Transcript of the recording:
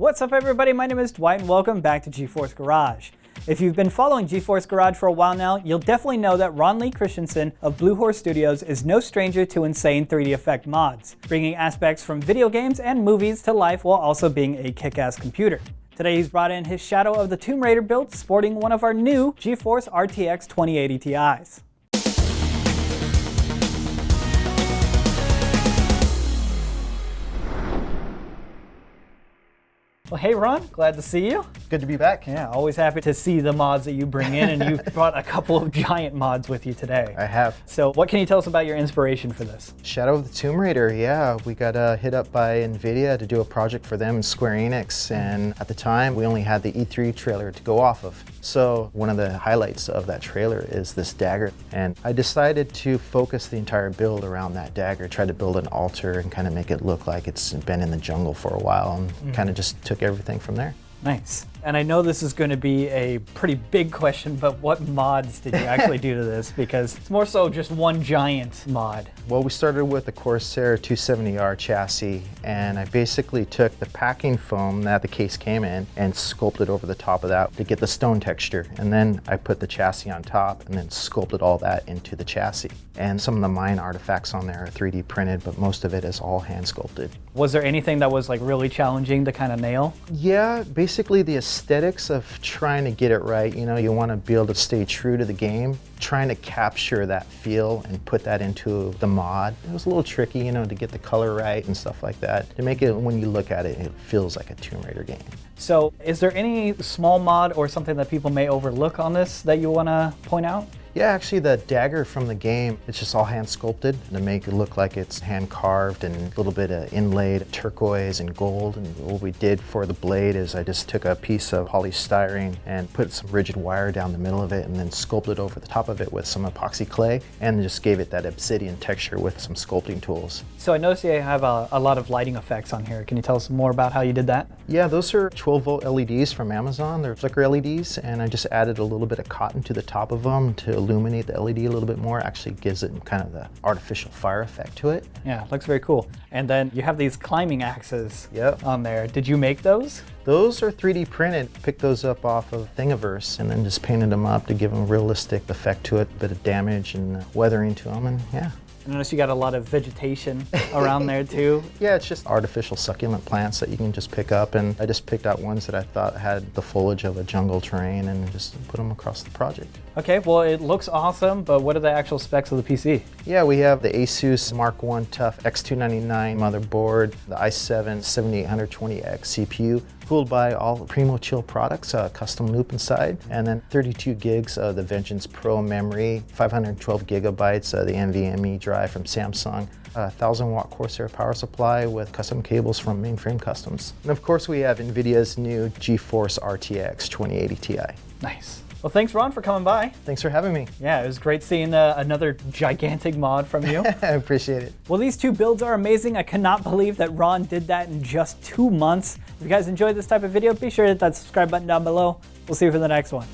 What's up everybody, my name is Dwight and welcome back to GeForce Garage. If you've been following GeForce Garage for a while now, you'll definitely know that Ron Lee Christianson of Blue Horse Studios is no stranger to insane 3D effect mods, bringing aspects from video games and movies to life while also being a kick-ass computer. Today he's brought in his Shadow of the Tomb Raider build sporting one of our new GeForce RTX 2080 Ti's. Well, hey Ron, glad to see you. Good to be back. Yeah, always happy to see the mods that you bring in, and you've brought a couple of giant mods with you today. I have. So what can you tell us about your inspiration for this? Shadow of the Tomb Raider, yeah. We got hit up by NVIDIA to do a project for them, Square Enix, and at the time we only had the E3 trailer to go off of. So one of the highlights of that trailer is this dagger, and I decided to focus the entire build around that dagger, try to build an altar and kind of make it look like it's been in the jungle for a while, and kind of just took everything from there. Nice. And I know this is going to be a pretty big question, but what mods did you actually do to this? Because it's more so just one giant mod. Well, we started with the Corsair 270R chassis, and I basically took the packing foam that the case came in and sculpted over the top of that to get the stone texture. And then I put the chassis on top and then sculpted all that into the chassis. And some of the mine artifacts on there are 3D printed, but most of it is all hand sculpted. Was there anything that was like really challenging to kind of nail? Yeah, basically the aesthetics of trying to get it right. You know, you want to be able to stay true to the game, trying to capture that feel and put that into the mod. It was a little tricky, you know, to get the color right and stuff like that, to make it, when you look at it, it feels like a Tomb Raider game. So is there any small mod or something that people may overlook on this that you want to point out? Yeah, actually the dagger from the game, it's just all hand sculpted to make it look like it's hand carved and a little bit of inlaid turquoise and gold. And what we did for the blade is I just took a piece of polystyrene and put some rigid wire down the middle of it and then sculpted over the top of it with some epoxy clay and just gave it that obsidian texture with some sculpting tools. So I noticed you have a lot of lighting effects on here. Can you tell us more about how you did that? Yeah, those are 12-volt LEDs from Amazon. They're flicker LEDs, and I just added a little bit of cotton to the top of them to illuminate the LED a little bit more. Actually gives it kind of the artificial fire effect to it. Yeah, looks very cool. And then you have these climbing axes on there. Did you make those? Those are 3D printed. Picked those up off of Thingiverse and then just painted them up to give them a realistic effect to it, a bit of damage and weathering to them, and yeah. I noticed you got a lot of vegetation around there too. Yeah, it's just artificial succulent plants that you can just pick up, and I just picked out ones that I thought had the foliage of a jungle terrain and just put them across the project. Okay, well it looks awesome, but what are the actual specs of the PC? Yeah, we have the ASUS Mark I Tough X299 motherboard, the i7 7820X CPU, cooled by all PrimoChill products, custom loop inside, and then 32 gigs of the Vengeance Pro memory, 512 gigabytes of the NVMe drive from Samsung, a 1000-watt Corsair power supply with custom cables from Mainframe Customs. And of course we have NVIDIA's new GeForce RTX 2080 Ti. Nice. Well, thanks Ron for coming by. Thanks for having me. Yeah, it was great seeing another gigantic mod from you. I appreciate it. Well, these two builds are amazing. I cannot believe that Ron did that in just 2 months. If you guys enjoyed this type of video, be sure to hit that subscribe button down below. We'll see you for the next one.